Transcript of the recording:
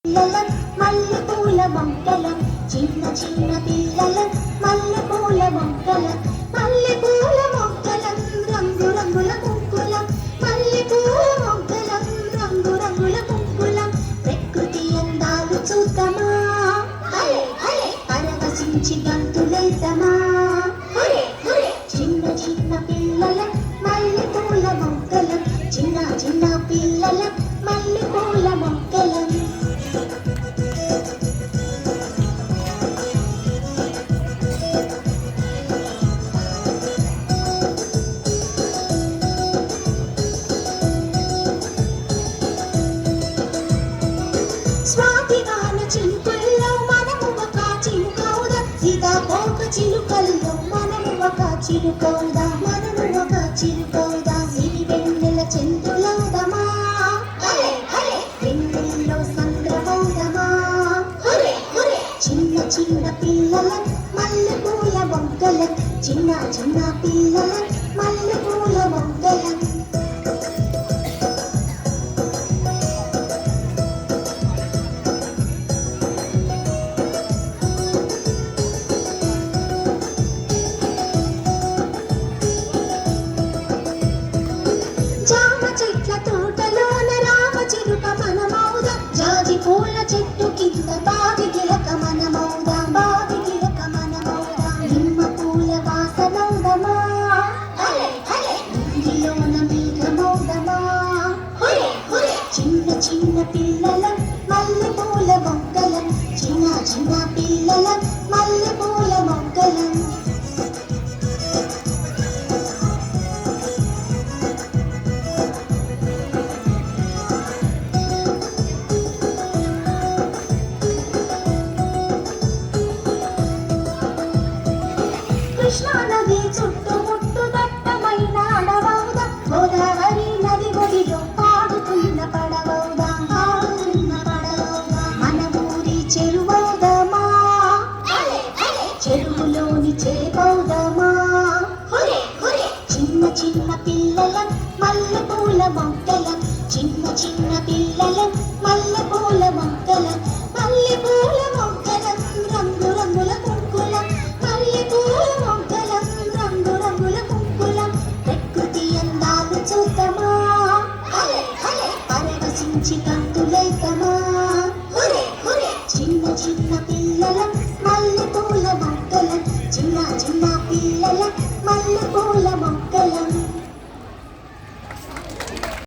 పిల్లలం మల్లెపూల మొగ్గలం చిన్న చిన్న పిల్లలం మల్లెపూల మొగ్గలం మల్లెపూల మొగ్గలం రంగు రంగుల ముగ్గులం మల్లెపూల మొగ్గలం రంగు రంగుల ముగ్గులం ప్రకృతి అందాలు చూద్దామా పరవశించి గంతులేద్దామా చిన్న చిన్న పిల్లలం మల్లెపూల మొగ్గలం చిన్న చిన్న పిల్లలం మల్లెపూల మొగ్గలం స్వాతిగాన చిలుకల్లో మనము ఒక చిలుకవుదా సీతాకోక చిలుకల్లో మనము ఒక చిలుకవుదా మనము ఒక చిలుకవుదా సిరి వెన్నెల చంద్రులవుదమా వెన్నెల్లో సంద్రమవుదమా చిన్న చిన్న పిల్లలం మల్లెపూల మొగ్గలం చిన్న చిన్న పిల్లలం మల్లెపూల మొగ్గలం జామ చెట్ల తోటలోన రామ చిలుక మనమౌదా జాజి పూల చెట్టు కింద బావి గిలక మనమౌదా బావి గిలక మనమౌదా నిమ్మ పూల వాసనౌదమా ఇంగిలోన మేఘమౌదమా చిన్న చిన్న పిల్లలం మల్లెపూల మొగ్గలం చిన్న చిన్న పిల్లలం మల్లెపూల మొగ్గలం కృష్ణా నది చుట్టుముట్టు దట్టమైన అడవౌదా గోదావరి నది ఒడిలో పాడుతున్న పడవౌదా పాడుతున్న పడవౌదా మన ఊరి చెరువౌదమా చెరువులోని చేపౌదమా చిన్న చిన్న పిల్లలం మల్లెపూల మొగ్గలం చిన్న చిన్న పిల్లలం మల్లెపూల మొగ్గలం మల్లెపూల మొగ్గలం రంగు రంగుల కుంకులం మల్లెపూల మొగ్గలం రంగు రంగుల కుంకులం ప్రకృతి అందాలు చూద్దామా పరవశించి